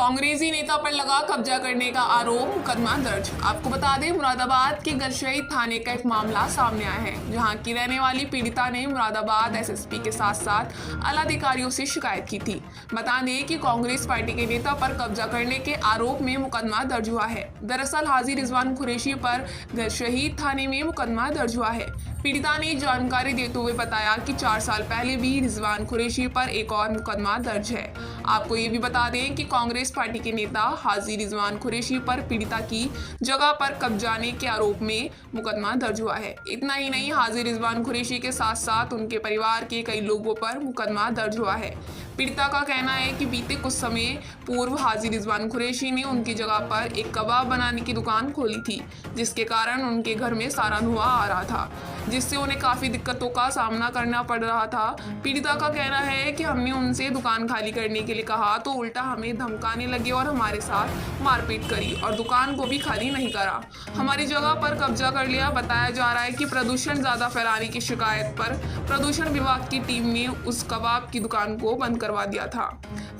कांग्रेसी नेता पर लगा कब्जा करने का आरोप, मुकदमा दर्ज। आपको बता दें, मुरादाबाद के गलशहीद थाने का एक मामला सामने आया है, जहां की रहने वाली पीड़िता ने मुरादाबाद एसएसपी के साथ साथ आला अधिकारियों से शिकायत की थी। बता दें कि कांग्रेस पार्टी के नेता पर कब्जा करने के आरोप में मुकदमा दर्ज हुआ है। दरअसल हाजी रिजवान कुरैशी पर गलशहीद थाने में मुकदमा दर्ज हुआ है। पीड़िता ने जानकारी देते हुए बताया कि 4 साल पहले भी रिजवान कुरैशी पर एक और मुकदमा दर्ज है। आपको ये भी बता दें कि कांग्रेस पार्टी के नेता हाजी रिजवान कुरैशी पर पीड़िता की जगह पर कब्जाने के आरोप में मुकदमा दर्ज हुआ है। इतना ही नहीं, हाजी रिजवान कुरैशी के साथ साथ उनके परिवार के कई लोगों पर मुकदमा दर्ज हुआ है। पीड़िता का कहना है कि बीते कुछ समय पूर्व हाजी रिजवान कुरैशी ने उनकी जगह पर एक कबाब बनाने की दुकान खोली थी, जिसके कारण उनके घर में सारा धुआं आ रहा था, जिससे उन्हें काफ़ी दिक्कतों का सामना करना पड़ रहा था। पीड़िता का कहना है कि हमने उनसे दुकान खाली करने के लिए कहा तो उल्टा हमें धमकाने लगे और हमारे साथ मारपीट करी और दुकान को भी खाली नहीं करा, हमारी जगह पर कब्जा कर लिया। बताया जा रहा है कि प्रदूषण ज़्यादा फैलाने की शिकायत पर प्रदूषण विभाग की टीम ने उस कबाब की दुकान को बंद करवा दिया था।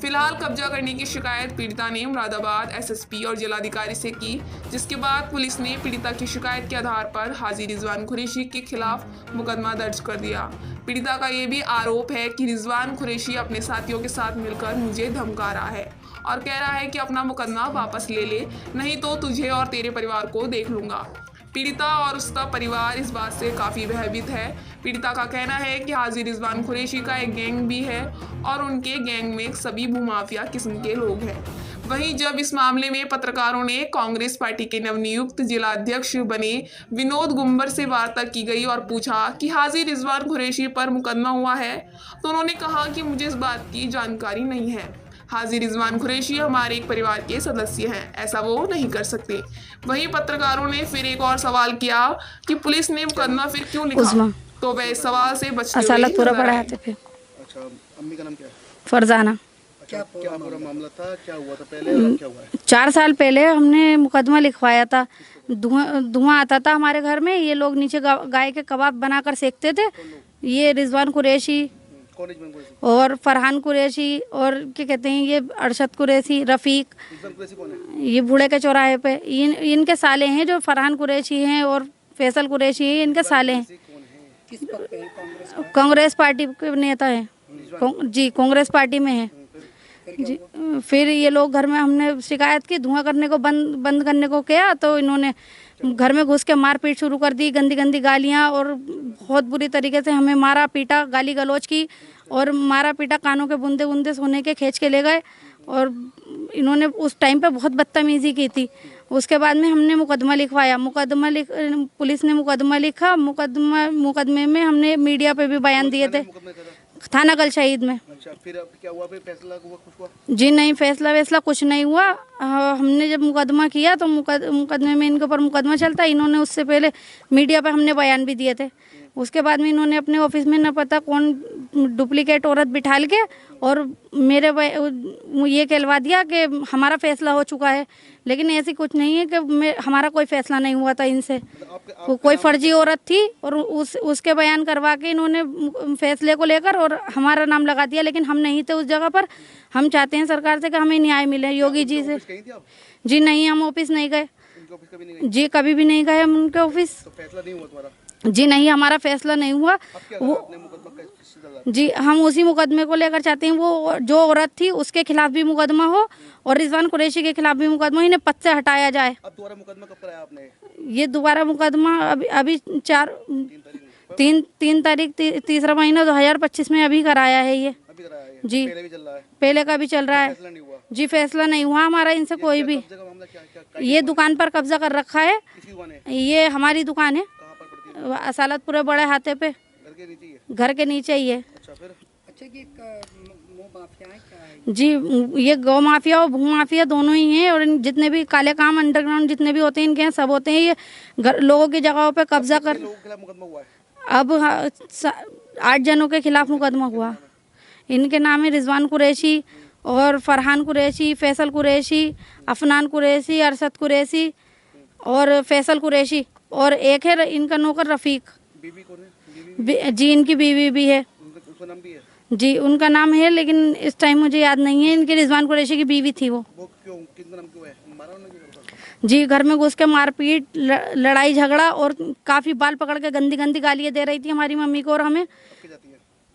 फिलहाल कब्जा करने की शिकायत पीड़िता ने मुरादाबाद एसएसपी और जिलाधिकारी से की, जिसके बाद पुलिस ने पीड़िता की शिकायत के आधार पर हाजी रिजवान कुरैशी के खिलाफ मुकदमा दर्ज कर दिया। पीड़िता का ये भी आरोप है कि रिजवान कुरैशी अपने साथियों के साथ मिलकर मुझे धमका रहा है और कह रहा है कि अपना मुकदमा वापस ले, नहीं तो तुझे और तेरे परिवार को देख लूंगा। पीड़िता और उसका परिवार इस बात से काफ़ी भयभीत है। पीड़िता का कहना है कि हाजी रिजवान कुरैशी का एक गैंग भी है और उनके गैंग में सभी भूमाफिया किस्म के लोग हैं। वहीं जब इस मामले में पत्रकारों ने कांग्रेस पार्टी के नवनियुक्त जिलाध्यक्ष बने विनोद गुंबर से वार्ता की गई और पूछा कि हाजी रिजवान कुरैशी पर मुकदमा हुआ है, तो उन्होंने कहा कि मुझे इस बात की जानकारी नहीं है। हाजी रिजवान कुरैशी हमारे एक परिवार के सदस्य हैं, ऐसा वो नहीं कर सकते। वहीं पत्रकारों ने फिर एक और सवाल किया कि पुलिस ने मुकदमा फिर क्यों लिखा, तो वह इस सवाल से बचते हुए पूरा पढ़ाए थे। फिर अच्छा, अम्मी का नाम क्या है? फरजाना। क्या पूरा मामला था, क्या हुआ था पहले और क्या हुआ है? 4 साल पहले हमने मुकदमा लिखवाया था। धुआं आता था हमारे घर में, ये लोग नीचे गाय के कबाब बनाकर सेकते थे। ये रिजवान कुरैशी और फरहान कुरैशी और क्या कहते हैं ये अरशद कुरैशी, रफ़ीक, ये बूढ़े के चौराहे पे इनके साले हैं। जो फरहान कुरैशी हैं और फैसल कुरैशी हैं, इनके साले हैं। कांग्रेस पार्टी के नेता हैं जी, कांग्रेस पार्टी में हैं जी। फिर ये लोग घर में, हमने शिकायत की, धुआं करने को बंद करने को किया तो इन्होंने घर में घुस के मारपीट शुरू कर दी, गंदी गंदी गालियाँ और बहुत बुरी तरीके से हमें मारा पीटा, गाली गलौज की और मारा पीटा, कानों के बूंदे बूंदे सोने के खींच के ले गए और इन्होंने उस टाइम पे बहुत बदतमीज़ी की थी। उसके बाद में हमने मुकदमा लिखवाया, पुलिस ने मुकदमा लिखा। मुकदमे में हमने मीडिया पे भी बयान दिए थे, थाना गलशहीद में। अच्छा, फिर अब क्या हुआ? फिर फैसला हुआ कुछ हुआ? जी नहीं, फैसला कुछ नहीं हुआ। हमने जब मुकदमा किया तो मुकदमे में इनके ऊपर मुकदमा चलता, इन्होंने उससे पहले मीडिया पे हमने बयान भी दिए थे। उसके बाद में इन्होंने अपने ऑफिस में न पता कौन डुप्लीकेट औरत बिठाल के और मेरे ये कहलवा दिया कि हमारा फैसला हो चुका है, लेकिन ऐसी कुछ नहीं है कि हमारा कोई फैसला नहीं हुआ था इनसे। वो कोई फर्जी औरत थी और उसके बयान करवा के इन्होंने फैसले को लेकर और हमारा नाम लगा दिया, लेकिन हम नहीं थे उस जगह पर। हम चाहते हैं सरकार से कि हमें न्याय मिले, योगी जी से। जी नहीं, हम ऑफिस नहीं गए जी, कभी भी नहीं गए हम उनके ऑफिस। फैसला नहीं हुआ तुम्हारा? जी नहीं, हमारा फैसला नहीं हुआ। जी, हम उसी मुकदमे को लेकर चाहते हैं, वो जो औरत थी उसके खिलाफ भी मुकदमा हो और रिजवान कुरैशी के खिलाफ भी मुकदमा, इन्हें पद से हटाया जाए। अब दोबारा मुकदमा कब कराया आपने? ये दोबारा मुकदमा अभी 3 तारीख 3रा महीना 2025 में अभी कराया है ये। अभी कराया है? जी, पहले भी चल रहा है? पहले का भी चल रहा है। फैसला नहीं हुआ? जी, फैसला नहीं हुआ हमारा इनसे कोई भी। ये दुकान पर कब्जा कर रखा है। किसकी दुकान है? ये हमारी दुकान है, कहाँ पर पड़ती है? असालतपुरे बड़े हाथे पे, घर के नीचे ही है? घर के नीचे ही है। अच्छा, फिर? अच्छा, ये माफिया है क्या है? जी, ये गौ माफिया और भू माफिया दोनों ही हैं और जितने भी काले काम अंडरग्राउंड जितने भी होते हैं इनके यहाँ सब होते हैं। ये लोगों की जगहों पे कब्जा कर। लोगों के खिलाफ मुकदमा हुआ है? अब 8 जनों के खिलाफ मुकदमा हुआ। इनके नाम है रिजवान कुरैशी और फरहान कुरैशी, फैसल कुरैशी, अफनान कुरैशी, अरशद कुरैशी और फैसल कुरैशी और एक है इनका नौकर रफ़ीक। बीवी कौन है? जी, इनकी बीवी भी है। उसका नाम भी है? जी उनका नाम है, लेकिन इस टाइम मुझे याद नहीं है। इनके रिजवान कुरैशी की बीवी थी वो। क्यों, कितना नाम क्यों है, मारा उन्होंने क्यों? जी घर में घुस के मारपीट, लड़ाई झगड़ा और काफ़ी बाल पकड़ के गंदी गंदी गालियाँ दे रही थी हमारी मम्मी को और हमें।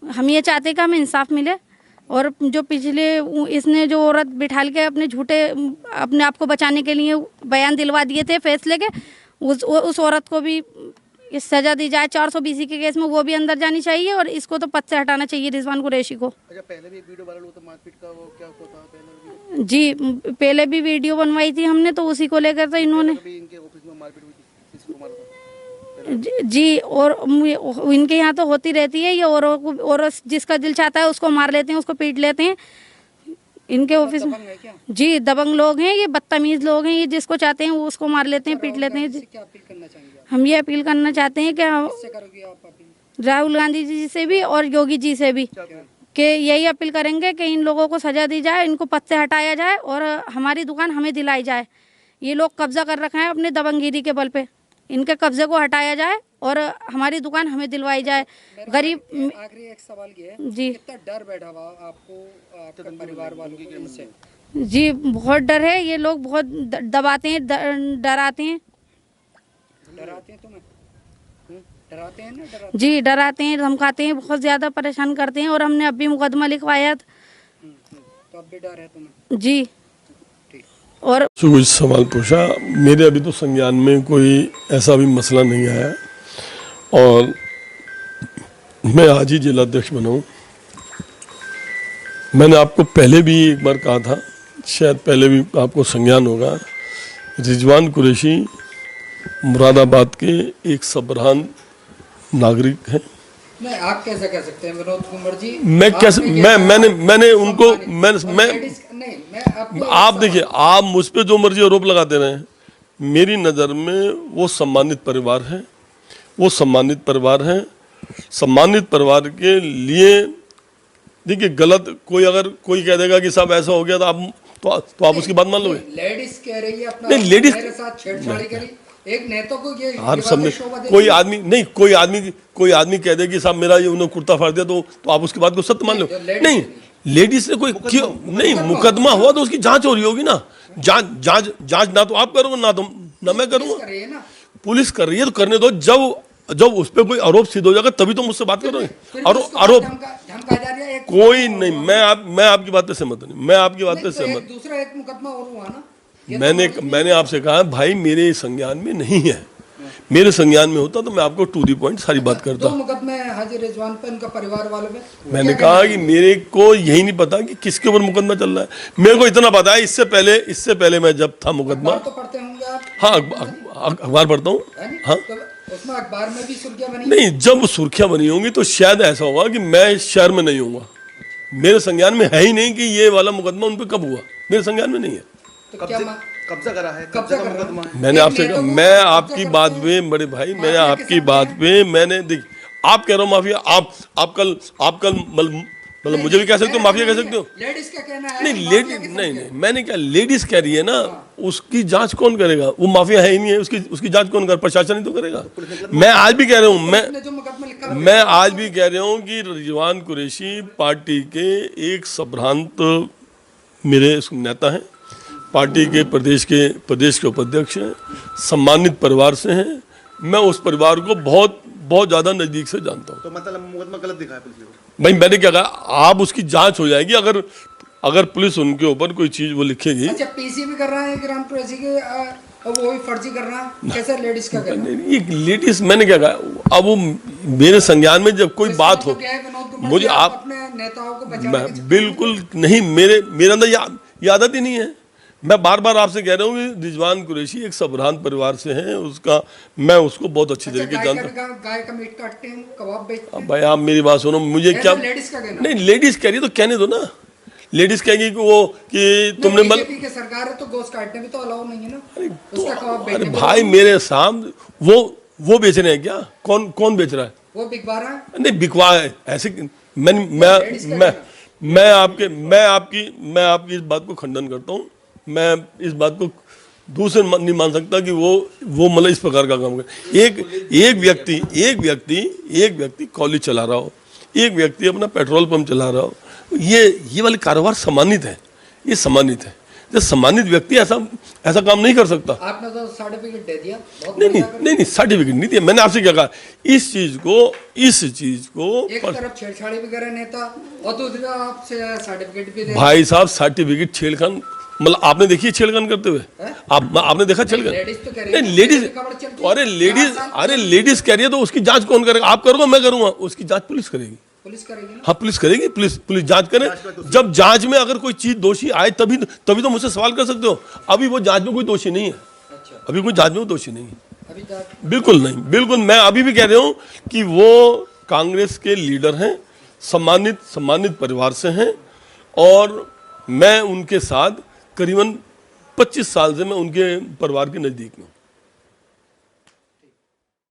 हम ये चाहते कि हमें इंसाफ मिले। और जो पिछले इसने जो औरत बिठाल के अपने आप को बचाने के लिए बयान दिलवा दिए थे फैसले के, उस औरत को भी इस सज़ा दी जाए। 420 के केस में वो भी अंदर जानी चाहिए और इसको तो पद से हटाना चाहिए रिजवान कुरैशी को। अच्छा, पहले भी एक वीडियो वायरल हुआ था मारपीट का, वो क्या होता पहले भी? जी पहले भी वीडियो बनवाई थी हमने, तो उसी को लेकर तो इन्होंने इनके ऑफिस में मारपीट हुई थी, किसी को मारा था? जी और इनके यहाँ तो होती रहती है ये, और जिसका दिल चाहता है उसको मार लेते हैं, उसको पीट लेते हैं इनके ऑफिस में। है क्या? जी दबंग लोग हैं ये, बदतमीज लोग हैं ये, जिसको चाहते हैं वो उसको मार लेते हैं, पीट लेते हैं। क्या अपील करना चाहेंगे आप? हम ये अपील करना चाहते हैं कि किससे करोगे आप अपील? राहुल गांधी जी से भी और योगी जी से भी, कि यही अपील करेंगे कि इन लोगों को सजा दी जाए, इनको पद से हटाया जाए और हमारी दुकान हमें दिलाई जाए। ये लोग कब्जा कर रखे हैं अपने दबंगगिरी के बल पे, इनके कब्जे को हटाया जाए और हमारी दुकान हमें दिलवाई जाए। गरीब आखिरी एक सवाल ये है, जी कितना डर बैठा हुआ आपको, आपके परिवार वालों को इनसे? जी बहुत डर है। ये लोग बहुत दबाते हैं, डराते हैं। डराते हैं तुम्हें? डराते हैं ना? डराते जी डराते हैं, धमकाते हैं, बहुत ज़्यादा परेशान करते हैं और हमने अभी मुकदमा लिखवाया था। तो अब भी डर है तुम्हें? जी और जो कुछ सवाल पूछा, मेरे अभी तो संज्ञान में कोई ऐसा भी मसला नहीं आया और मैं आज ही जिलाध्यक्ष बना हूँ। मैंने आपको पहले भी एक बार कहा था, शायद पहले भी आपको संज्ञान होगा, रिजवान कुरैशी मुरादाबाद के एक सबरहान नागरिक हैं। नहीं, आप कैसे कह सकते हैं विनोद कुमार जी? मैं कैसे, मैंने उनको, नहीं, मैं आपको आप देखिए, आप मुझ पे जो मर्जी आरोप लगाते रहे, मेरी नज़र में वो सम्मानित परिवार है, वो सम्मानित परिवार है। सम्मानित परिवार के लिए देखिए, गलत अगर कोई कह देगा कि साहब ऐसा हो गया तो आप उसकी बात मान लोगे? लेडीज कह रही है अपना, नहीं, लेडीज मेरे साथ छेड़छाड़ी करी, एक नेता को ये हर सबने, शोभा देती कोई है। आदमी नहीं, कोई आदमी कह दे कि साहब मेरा ये उन्होंने कुर्ता फाड़ दिया, तो आप उसकी बात को सत्य मान लो? नहीं, लेडीज ने कोई क्यों नहीं, मुकदमा हुआ तो उसकी जांच हो रही होगी ना। जांच ना तो आप करोगे ना मैं करूंगा, कर रही है ना? पुलिस कर रही है तो करने दो। जब उस पर कोई आरोप सिद्ध हो जाएगा तभी तो मुझसे बात करोगे। फिर और उसको आरोप धमका जा रही है, एक कोई नहीं, मैं आपकी बात पे सहमत नहीं, मैं आपकी बात पे नहीं, तो सहमत। एक दूसरा एक मुकदमा और हुआ ना? ये तो मैंने आपसे कहा भाई मेरे संज्ञान में नहीं है, मेरे संज्ञान में होता तो मैं आपको टू दी पॉइंट सारी बात करता। दो मुकदमे हाजी रिजवान पे, उनका परिवार वालों पे। मैंने कहा कि मेरे को यही नहीं पता कि किसके ऊपर मुकदमा चल रहा है। मेरे को इतना पता है, इससे पहले मैं जब था मुकदमा, अखबार तो पढ़ते होंगे आप? हाँ अखबार पढ़ता हूँ। है नहीं? हाँ तो उसमें अखबार में भी सुर्खियां बनी? नहीं, जब सुर्खियां बनी होंगी तो शायद ऐसा होगा कि मैं इस शहर में नहीं हूँगा, मेरे संज्ञान में है ही नहीं कि ये वाला मुकदमा उन पर कब हुआ, मेरे संज्ञान में नहीं है। तो क्या कब्जा करा है, कब्जा कब्जा का कर रहा मुकदमा है। मैंने एक आपसे नेता को मैं कब्जा आपकी करते बात हैं। पे बड़े भाई, मैंने माफिया के आपकी साथ बात है। पे मैंने देख, आप कह रहे हो माफिया, आप कल मतलब मुझे भी कह सकते हो, माफिया कह सकते हो। लेडीज का कहना है नहीं माफिया लेडीज के साथ नहीं है। नहीं, मैंने क्या, लेडीज कह रही है ना, उसकी जांच कौन करेगा? वो माफिया है ही नहीं है, उसकी जांच कौन कर, प्रशासन ही तो करेगा। मैं आज भी कह रहा हूँ, उसने जो मुकदमा लिखा है, मैं आज भी कह रहा हूँ कि रिजवान कुरैशी पार्टी के एक संभ्रांत मेरे नेता हैं, पार्टी के प्रदेश के उपाध्यक्ष हैं, सम्मानित परिवार से हैं। मैं उस परिवार को बहुत ज़्यादा नज़दीक से जानता हूँ। तो मतलब मुकदमा गलत दिखा है पुलिस को? भाई मैंने क्या कहा, आप उसकी जांच हो जाएगी, अगर पुलिस उनके ऊपर कोई चीज़ वो लिखेगी। अच्छा, पीसी भी कर रहा है ग्राम कुरैशी के, और वो भी फर्जी कर रहा है, कैसे लेडीज का कहना? ये लेडीज, मैंने क्या कहा, अब वो मेरे संज्ञान में जब कोई बात हो, तो क्या है विनोद कुमार मुझे जी, आप अपने नेताओं को बचाने के मैं बिल्कुल नहीं, मेरे अंदर ये आदत ही नहीं है। मैं बार बार आपसे कह रहा हूँ कि रिजवान कुरैशी एक सबरहान परिवार से हैं, मैं उसको बहुत अच्छी तरीके से जानता हूँ। गाय का मीट काटते हैं, कबाब बेचते हैं, भाई आप मेरी बात सुनो, मुझे क्या, लेडीज का कहना? नहीं लेडीज कह रही है तो कहने दो ना। लेडीज कहेगी कि तुमने बीजेपी की सरकार है तो गोश्त काटने भी तो अलाउ नहीं है ना, उसका कबाब अरे बेचने भाई मेरे सामने वो बेच रहे हैं क्या? कौन बेच रहा है? वो बिकवा रहा है। नहीं बिकवा है ऐसे। मैं आपकी इस बात को खंडन करता हूँ। मैं इस बात को दूसरे नहीं मान सकता कि वो मतलब इस प्रकार का काम करे। एक व्यक्ति कॉलेज चला रहा हो, एक व्यक्ति अपना पेट्रोल पंप चला रहा हो, ये वाले कारोबार सम्मानित है, ये सम्मानित है। जो सम्मानित व्यक्ति ऐसा काम नहीं कर सकता। आपने तो सर्टिफिकेट दे दिया, बहुत नहीं सर्टिफिकेट नहीं दिया। मैंने आपसे क्या कहा, इस चीज को एक तरफ छेड़छाड़ी भी करे नेता और दूसरी तरफ आपसे सर्टिफिकेट भी दे। भाई साहब सर्टिफिकेट छेड़खान, मतलब आपने देखी छेड़खान करते हुए? आपने देखा छेड़खान? लेडीज तो कह रही नहीं लेडीज, अरे लेडीज कह रही है तो उसकी जांच कौन करेगा? आप करोगे, मैं करूंगा? उसकी जांच पुलिस करेगी। पुलिस करेगी ना? हाँ पुलिस करेगी, पुलिस जांच करे। जब जांच में अगर कोई चीज दोषी आए तभी तो मुझसे सवाल कर सकते हो। अभी वो जांच में कोई दोषी नहीं है। अच्छा, अभी कोई जांच में वो दोषी नहीं है, अभी तक बिल्कुल नहीं, बिल्कुल। मैं अभी भी कह रहा हूं कि वो कांग्रेस के लीडर हैं, सम्मानित परिवार से हैं, और मैं उनके साथ करीबन 25 साल से मैं उनके परिवार के नजदीक हूँ।